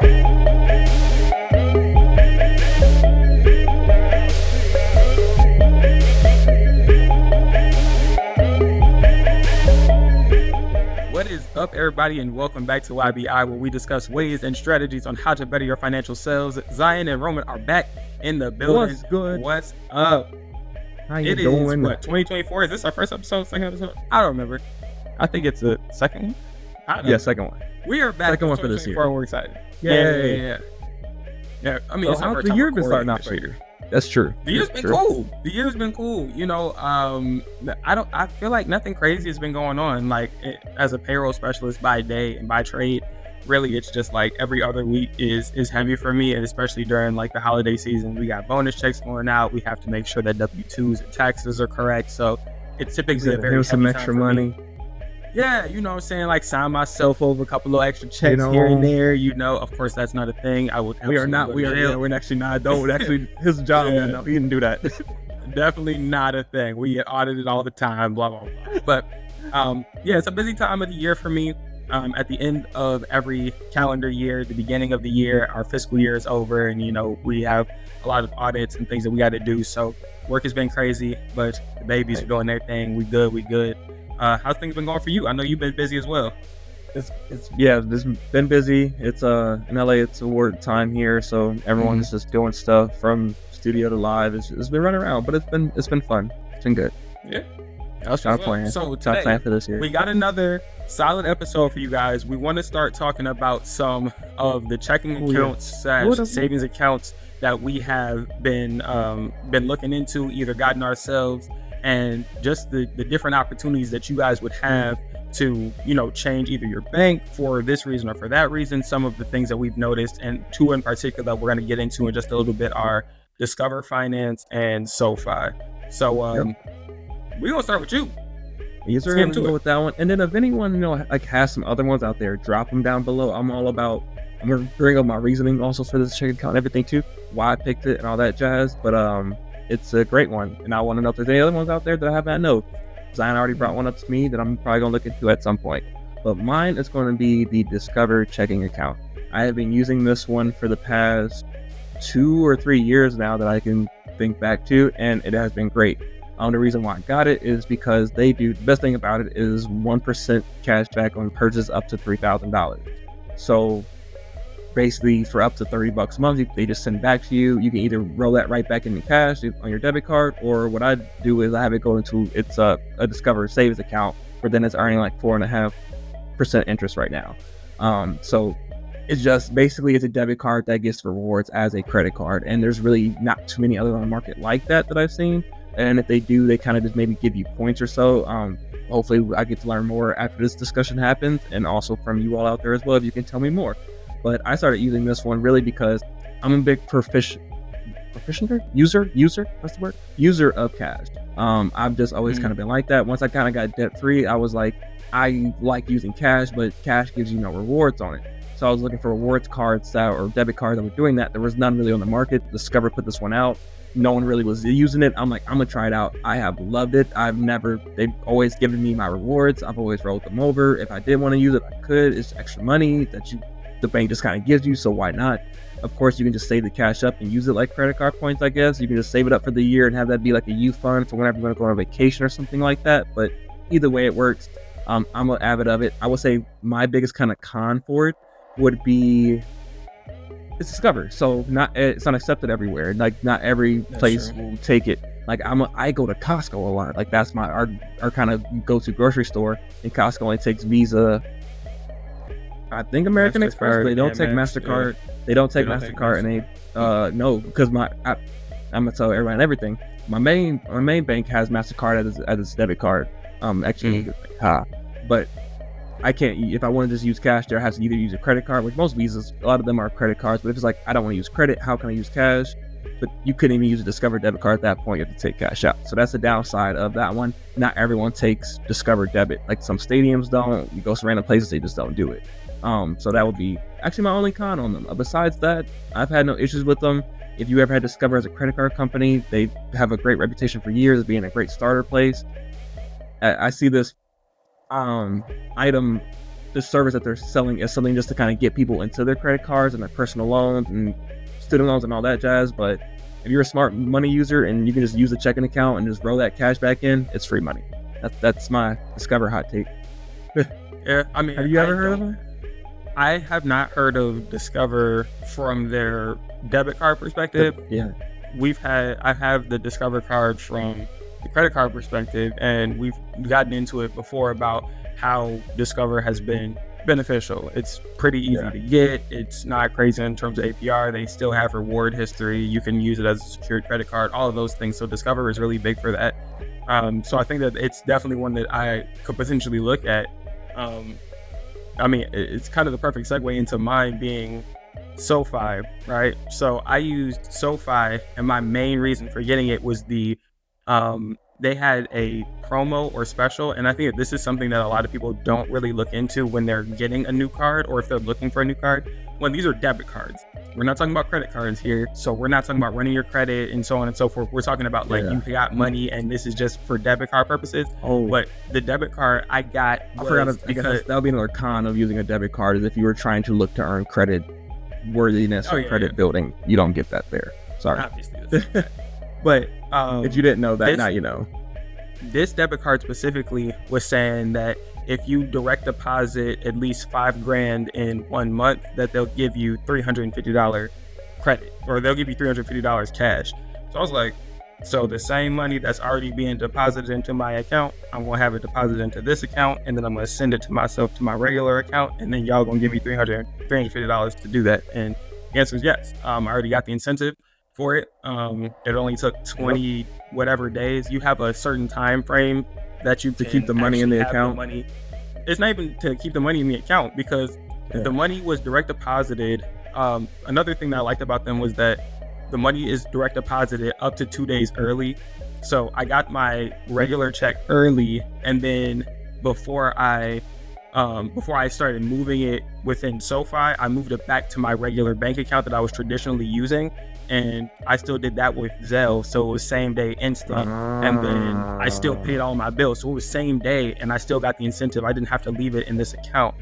What is up, everybody, and welcome back to YBI, where we discuss ways and strategies on how to better your financial selves. Zion and Roman are back in the building. What's good? What's up? How you It is doing? what, 2024? Is this our first episode, second episode? I don't remember. I think it's the second one. I don't know. Yeah, second one. We are back. Second one for this year. We're excited. Yay. Yeah. I mean, So it's our how's first the time year been recording, starting off but- for you? That's true. The year's been cool. You know, I feel like nothing crazy has been going on. Like, as a payroll specialist by day and by trade, really, it's just like every other week is heavy for me, and especially during like the holiday season. We got bonus checks going out. We have to make sure that W-2s and taxes are correct. So it's typically a very Here's some heavy extra time for me. money. Yeah, you know what I'm saying? Like, sign myself over a couple of extra checks You know. here and there. You know, of course, that's not a thing. I would. We are not. absolutely go to jail. We're actually not. Don't actually. His job. Yeah. No, he didn't do that. Definitely not a thing. We get audited all the time, blah, blah, blah. But yeah, it's a busy time of the year for me. At the end of every calendar year, the beginning of the year, our fiscal year is over, and you know, we have a lot of audits and things that we got to do. So work has been crazy, but the babies are doing their thing. We good. How's things been going for you? I know you've been busy as well. It's been busy. It's in LA. It's award time here, so everyone's just doing stuff from studio to live. It's been running around, but it's been fun. It's been good. Yeah. Top plan. So Top today, plan for this year. we got another solid episode for you guys. We want to start talking about some of the checking accounts, savings accounts that we have been looking into, either gotten ourselves, and just the different opportunities that you guys would have to, you know, change either your bank for this reason or for that reason. Some of the things that we've noticed, and two in particular that we're going to get into in just a little bit, are Discover Finance and SoFi. So we're gonna start with you. Yes, sir. Let's get I'm gonna into go it. with that one. And then if anyone like has some other ones out there, drop them down below. I'm gonna bring up my reasoning also for this checking account and everything too, why I picked it and all that jazz. But it's a great one, and I want to know if there's any other ones out there that I have not know. Zion already brought one up to me that I'm probably gonna look into at some point. But mine is going to be the Discover checking account. I have been using this one for the past 2 or 3 years now that I can think back to, and it has been great. The reason why I got it is because the best thing about it is 1% cash back on purchases up to $3,000. So basically for up to $30 a month, they just send it back to you. You can either roll that right back into cash on your debit card, or what I do is I have it go into a Discover savings account, where then it's earning like 4.5% interest right now. So it's just basically it's a debit card that gets rewards as a credit card, and there's really not too many others on the market like that I've seen. And if they do, they kind of just maybe give you points or so. Hopefully I get to learn more after this discussion happens, and also from you all out there as well, if you can tell me more. But I started using this one really because I'm a big user of cash. I've just always kind of been like that. Once I kind of got debt free, I was like, I like using cash, but cash gives you no rewards on it. So I was looking for rewards cards or debit cards that were doing that. There was none really on the market. Discover put this one out. No one really was using it. I'm like, I'm gonna try it out. I have loved it. They've always given me my rewards. I've always rolled them over. If I did want to use it, I could. It's extra money that the bank just kind of gives you, so why not? Of course, you can just save the cash up and use it like credit card points, I guess. You can just save it up for the year and have that be like a youth fund for whenever you're going to go on a vacation or something like that. But either way it works, I'm an avid of it. I would say my biggest kind of con for it would be it's Discover. So it's not accepted everywhere. Like, not every place will take it. Like, I go to Costco a lot. Like, that's our kind of go-to grocery store. And Costco only takes Visa, I think American Express, but they don't take MasterCard. Yeah. They don't take MasterCard, and they no, because I'm gonna tell everybody and everything. My main bank has MasterCard as its debit card. But I can't. If I want to just use cash, there I have to either use a credit card, which most Visas, a lot of them are credit cards. But if it's like I don't want to use credit, how can I use cash? But you couldn't even use a Discover debit card at that point. You have to take cash out. So that's the downside of that one. Not everyone takes Discover debit. Like, some stadiums don't. You go to random places, they just don't do it. So that would be actually my only con on them. Besides that, I've had no issues with them. If you ever had Discover as a credit card company, they have a great reputation for years as being a great starter place. I see this item the service that they're selling is something just to kind of get people into their credit cards and their personal loans and student loans and all that jazz. But if you're a smart money user and you can just use a checking account and just roll that cash back in, it's free money. That's my Discover hot take. Yeah, I mean, have you ever heard of them? I have not heard of Discover from their debit card perspective. Yeah. I have the Discover card from the credit card perspective, and we've gotten into it before about how Discover has been beneficial. It's pretty easy to get. It's not crazy in terms of APR. They still have reward history. You can use it as a secured credit card, all of those things. So Discover is really big for that. So I think that it's definitely one that I could potentially look at. I mean, it's kind of the perfect segue into mine being SoFi, right? So I used SoFi, and my main reason for getting it was they had a promo or special, and I think that this is something that a lot of people don't really look into when they're getting a new card or if they're looking for a new card. When these are debit cards, we're not talking about credit cards here, so we're not talking about running your credit and so on and so forth. We're talking about like you got money and this is just for debit card purposes. But the debit card I got, I guess that would be another con of using a debit card, is if you were trying to look to earn credit worthiness or credit building, you don't get that there. Sorry. Obviously, but if you didn't know that, now you know. This debit card specifically was saying that if you direct deposit at least $5,000 in 1 month, that they'll give you $350 credit, or they'll give you $350 cash. So I was like, so the same money that's already being deposited into my account, I'm gonna have it deposited into this account, and then I'm gonna send it to myself to my regular account, and then y'all gonna give me $350 to do that. And the answer is yes. I already got the incentive for it. It only took 20 whatever days. You have a certain time frame that you to keep the money in the account. It's not even to keep the money in the account, because the money was direct deposited. Another thing that I liked about them was that the money is direct deposited up to 2 days early. So I got my regular check early, and then before I started moving it within SoFi, I moved it back to my regular bank account that I was traditionally using. And I still did that with Zelle, so it was same day instant, and then I still paid all my bills, so it was same day, and I still got the incentive. I didn't have to leave it in this account.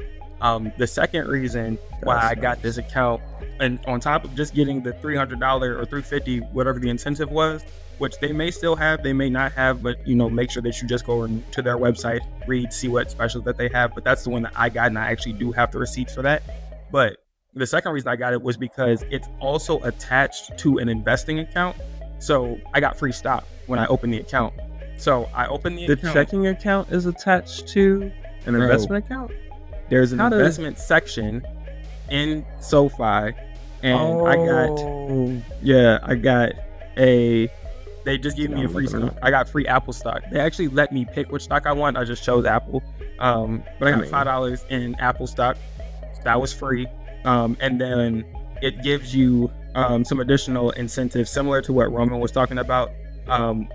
The second reason why I got this account, and on top of just getting the $300 or $350, whatever the incentive was, which they may still have, they may not have, but make sure that you just go to their website, read, see what specials that they have. But that's the one that I got, and I actually do have the receipts for that. But the second reason I got it was because it's also attached to an investing account. So I got free stock when I opened the account. So I opened the account. The checking account is attached to an investment account? There's an investment section in SoFi, and they just gave me a free stock. I got free Apple stock. They actually let me pick which stock I want. I just chose Apple. But I got $5 in Apple stock. That was free. And then it gives you some additional incentives similar to what Roman was talking about.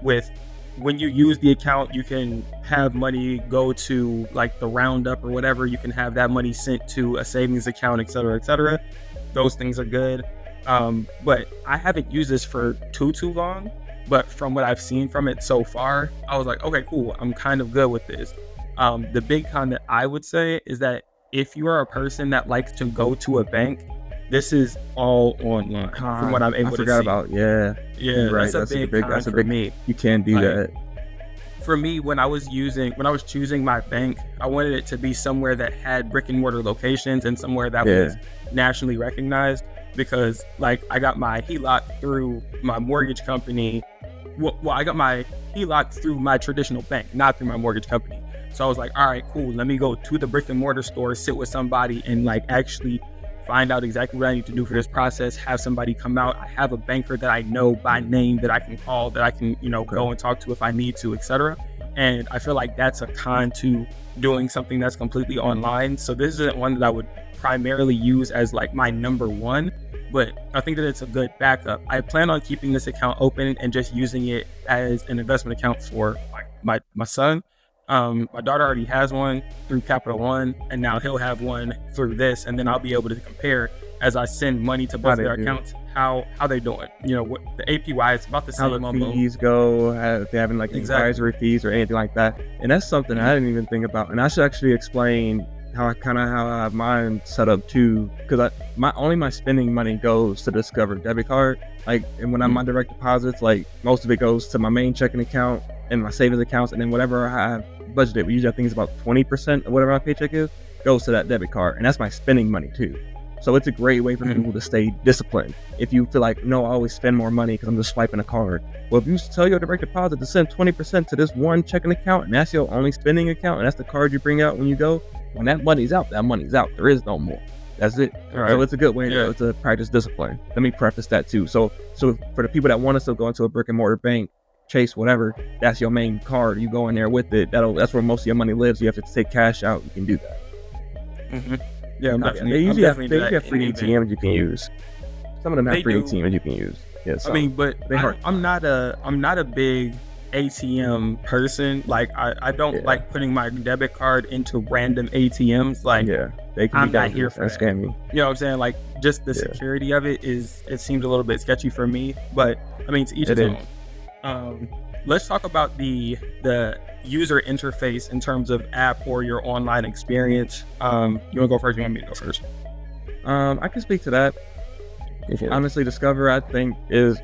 With when you use the account, you can have money go to like the Roundup or whatever. You can have that money sent to a savings account, et cetera, et cetera. Those things are good. But I haven't used this for too long. But from what I've seen from it so far, I was like, okay, cool. I'm kind of good with this. The big con that I would say is that if you are a person that likes to go to a bank, this is all online. From what I'm able to see. I forgot about, yeah, right. That's a big con for me. You can't do that. For me, when I was choosing my bank, I wanted it to be somewhere that had brick and mortar locations and somewhere that was nationally recognized, because like I got my HELOC through my mortgage company. Well, I got my HELOC through my traditional bank, not through my mortgage company. So I was like, all right, cool. Let me go to the brick and mortar store, sit with somebody, and like actually find out exactly what I need to do for this process. Have somebody come out. I have a banker that I know by name that I can call, that I can, go and talk to if I need to, etc. And I feel like that's a con to doing something that's completely online. So this isn't one that I would primarily use as like my number one, but I think that it's a good backup. I plan on keeping this account open and just using it as an investment account for my son. My daughter already has one through Capital One, and now he'll have one through this, and then I'll be able to compare as I send money to both their accounts how they doing. What the APY is about the same. How the fees go, if they having like advisory fees or anything like that. And that's something I didn't even think about. And I should actually explain how I have mine set up too, because my spending money goes to Discover debit card. Like, and when I'm my direct deposits, like most of it goes to my main checking account and my savings accounts, and then whatever I have budgeted, usually I think it's about 20% of whatever my paycheck is, goes to that debit card, and that's my spending money too. So it's a great way for people to stay disciplined. If you feel like, no, I always spend more money because I'm just swiping a card. Well, if you tell your direct deposit to send 20% to this one checking account, and that's your only spending account, and that's the card you bring out when you go, when that money's out, that money's out. There is no more. That's it. Right. So it's a good way to practice discipline. Let me preface that too. So for the people that want to still go into a brick and mortar bank, Chase, whatever, that's your main card. You go in there with it. That's where most of your money lives. You have to take cash out. You can do that. Yeah, they usually have free ATMs you can use. Some of them have free ATMs you can use. Yeah, I mean, but I'm not a big ATM person. Like I don't like putting my debit card into random ATMs. Like they can I'm not here for that. Scam me. You know what I'm saying? Like just the security of it seems a little bit sketchy for me. But I mean, to each his own. Let's talk about the user interface in terms of app or your online experience. You want to go first? You want me to go first? I can speak to that. Honestly, Discover, I think, is,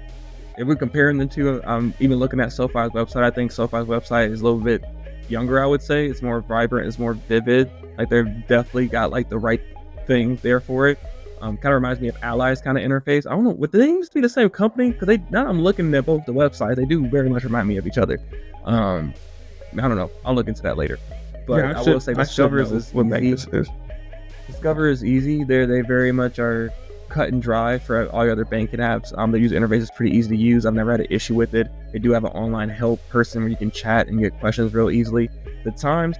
if we're comparing the two, even looking at SoFi's website, I think SoFi's website is a little bit younger, I would say. It's more vibrant, it's more vivid. Like, they've definitely got like the right thing there for it. Kind of reminds me of Ally's kind of interface. I don't know, would they used to be the same company? Because now I'm looking at both the websites, they do very much remind me of each other. I don't know. I'll look into that later. But I will say Discover is what easy. Discover is easy. They very much are cut and dry for all your other banking apps. The user interface is pretty easy to use. I've never had an issue with it. They do have an online help person where you can chat and get questions real easily. The times,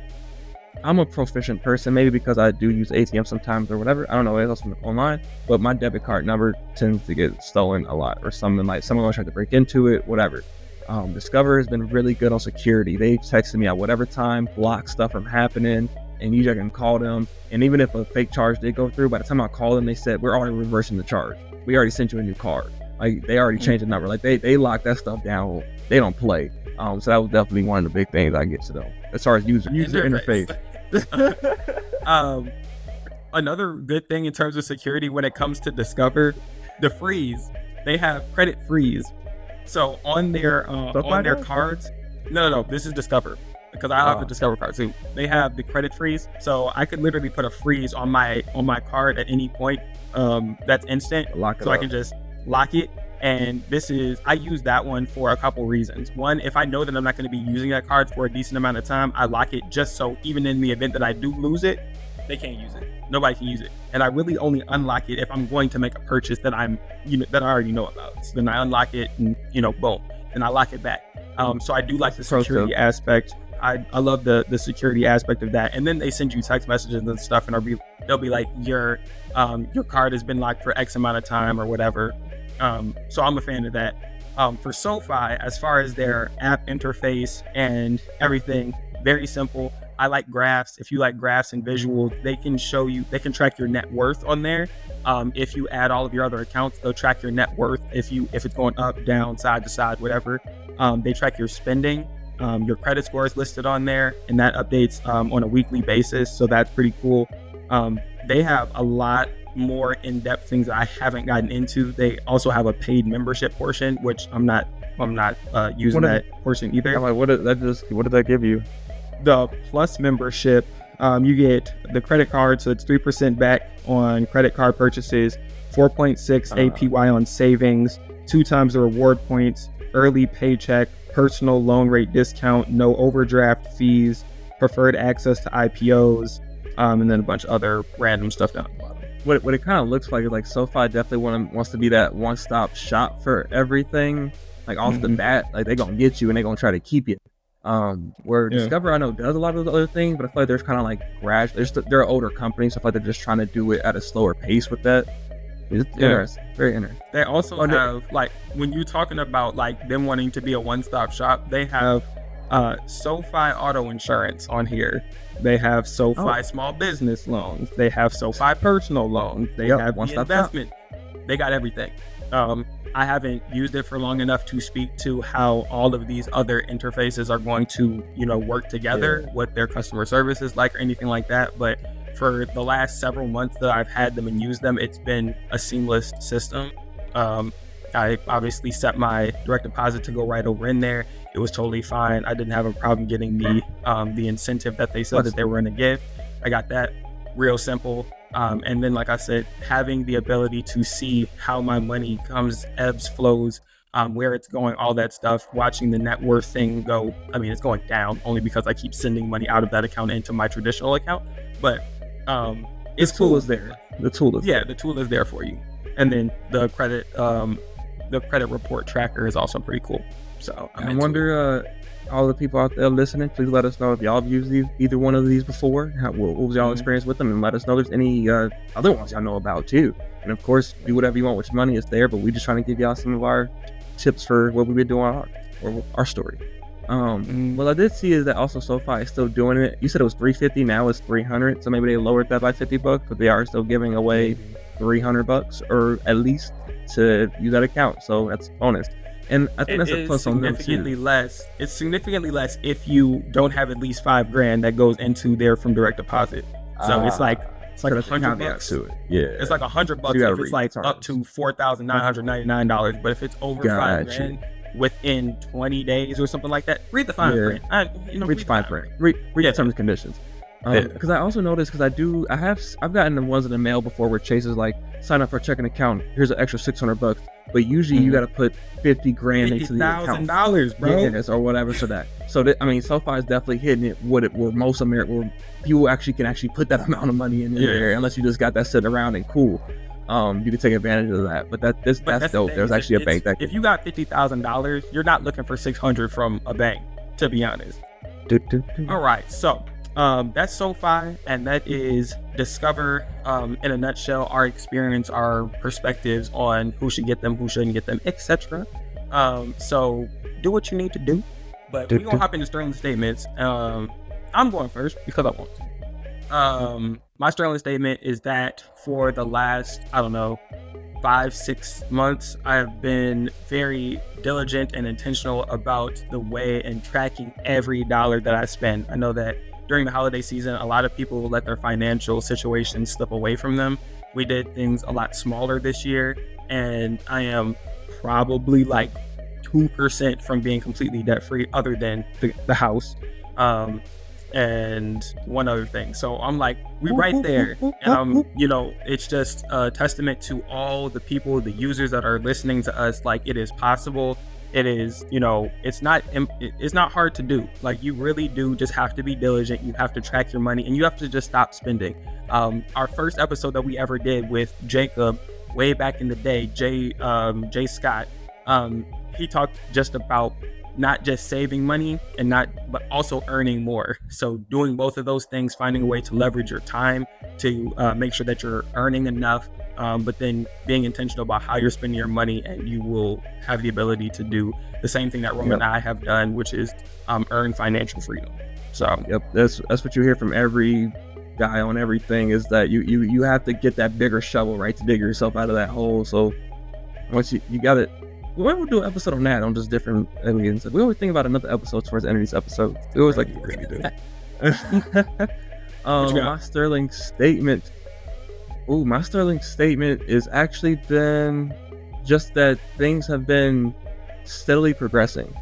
I'm a proficient person, maybe because I do use ATM sometimes or whatever. I don't know what else online, but my debit card number tends to get stolen a lot, or something like someone will try to break into it, whatever. Discover has been really good on security. They've texted me at whatever time, block stuff from happening, and you can call them. And even if a fake charge did go through, by the time I called them, they said, we're already reversing the charge. We already sent you a new card. Like, they already changed the number. Like, they lock that stuff down. They don't play. So that was definitely one of the big things I get to know as far as user interface. Another good thing in terms of security when it comes to Discover, the freeze. They have credit freeze. So on their cards, no, this is Discover, because I have a Discover card too. They have the credit freeze, so I could literally put a freeze on my card at any point. That's instant, so I can just lock it. And I use that one for a couple reasons. One, if I know that I'm not going to be using that card for a decent amount of time, I lock it just so even in the event that I do lose it, they can't use it. Nobody can use it. And I really only unlock it if I'm going to make a purchase that I already know about. So then I unlock it and, boom, and I lock it back. So I do like the security aspect. I love the security aspect of that. And then they send you text messages and stuff, and they'll be like, your card has been locked for X amount of time or whatever. So I'm a fan of that. For SoFi, as far as their app interface and everything, very simple. I like graphs. If you like graphs and visuals, they can track your net worth on there. If you add all of your other accounts, they'll track your net worth. If it's going up, down, side to side, whatever. They track your spending. Your credit score is listed on there, and that updates on a weekly basis. So that's pretty cool. They have a lot more in-depth things that I haven't gotten into. They also have a paid membership portion, which I'm not using that portion either. I'm like, what did that give you? The Plus membership, you get the credit card, so it's 3% back on credit card purchases, 4.6 APY on savings, 2 times the reward points, early paycheck, personal loan rate discount, no overdraft fees, preferred access to IPOs, and then a bunch of other random stuff down the bottom. What it kind of looks like is like SoFi definitely wants to be that one-stop shop for everything. Like off the bat, like they're gonna get you and they're gonna try to keep you. Where Discover, I know, does a lot of those other things, but I feel like there's kind of like they're older companies, so I feel like they're just trying to do it at a slower pace with that. It's interesting, very interesting. They also have, like, when you're talking about like them wanting to be a one-stop shop, they have SoFi auto insurance on here. They have SoFi small business loans. They have SoFi personal loans. They have the investment. They got everything. I haven't used it for long enough to speak to how all of these other interfaces are going to, work together, what their customer service is like or anything like that. But for the last several months that I've had them and used them, it's been a seamless system. I obviously set my direct deposit to go right over in there. It was totally fine. I didn't have a problem getting the incentive that they said that they were going to give. I got that real simple. And then, like I said, having the ability to see how my money comes, ebbs, flows, where it's going, all that stuff, watching the net worth thing go. I mean, it's going down only because I keep sending money out of that account into my traditional account. But it's tool is there. The tool is the tool is there for you. And then the credit report tracker is also pretty cool. So I wonder, all the people out there listening, please let us know if y'all have used either one of these before. What was y'all experience with them, and let us know if there's any other ones y'all know about too. And of course, do whatever you want with your money. It's there, but we just trying to give y'all some of our tips for what we've been doing our story. What I did see is that also SoFi is still doing it. You said it was $350, now it's $300, so maybe they lowered that by $50, but they are still giving away $300 or at least to use that account. So that's a bonus. And I think that's a plus on them too. It's significantly less if you don't have at least $5,000 that goes into there from direct deposit. So it's like $100 to it. Yeah, it's like $100 if it's like up to $4,999. But if it's over $5,000 within 20 days or something like that, read the fine print. Read the fine print. Read the terms and conditions. Because I also noticed, I've gotten the ones in the mail before where Chase is like, sign up for a checking account, here's an extra $600, but usually you got to put $50,000 into the account, $50,000, bro, or whatever. So SoFi is definitely hitting it where most where people can put that amount of money in there, unless you just got that sitting around and cool. You can take advantage of that, but that's dope. There's actually a bank that if you got $50,000, you're not looking for $600 from a bank, to be honest. All right, so that's SoFi, and that is Discover, in a nutshell, our experience, our perspectives on who should get them, who shouldn't get them, etc. So do what you need to do, but we're gonna hop into Sterling statements. I'm going first because I want to. My Sterling statement is that for the last 5-6 months, I have been very diligent and intentional about the way and tracking every dollar that I spend. I know that during the holiday season, a lot of people will let their financial situation slip away from them. We did things a lot smaller this year, and I am probably like 2% from being completely debt free, other than the house. And one other thing. So I'm like, we're right there. And it's just a testament to all the people, the users that are listening to us. Like, it is possible. It is, it's not hard to do. Like, you really do just have to be diligent. You have to track your money, and you have to just stop spending. Our first episode that we ever did with Jacob way back in the day, Jay Scott, he talked just about not just saving money but also earning more. So doing both of those things, finding a way to leverage your time to make sure that you're earning enough, but then being intentional about how you're spending your money, and you will have the ability to do the same thing that Roman and I have done, which is earn financial freedom. So that's what you hear from every guy on everything, is that you have to get that bigger shovel, right, to dig yourself out of that hole. So once you got it, we'll do an episode on that, on just different aliens. We always think about another episode towards the end of these episodes. We always really do. My Sterling statement. My Sterling statement is actually been just that things have been steadily progressing.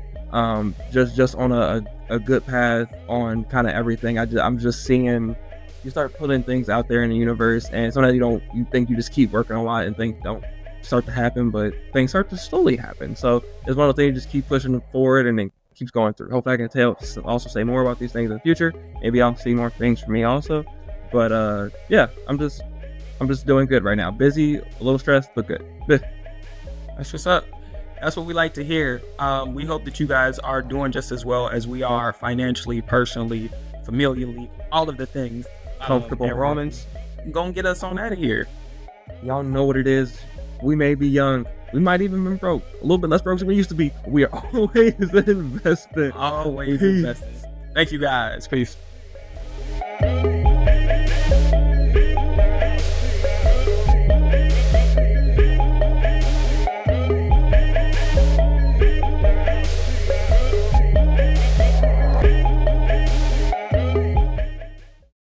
Just on a good path on kind of everything. I'm just seeing you start putting things out there in the universe, and sometimes you think you just keep working a lot and things don't start to happen, but things start to slowly happen. So it's one of those things, just keep pushing forward, and then keeps going through. Hopefully I can also say more about these things in the future. Maybe I'll see more things for me also. But I'm just doing good right now. Busy, a little stressed, but good. That's what's up. That's what we like to hear. We hope that you guys are doing just as well as we are, financially, personally, familially, all of the things. Comfortable. And Romans, gonna get us on out of here. Y'all know what it is. We may be young. We might even be broke. A little bit less broke than we used to be. We are always investing. Always investing. Thank you guys. Peace.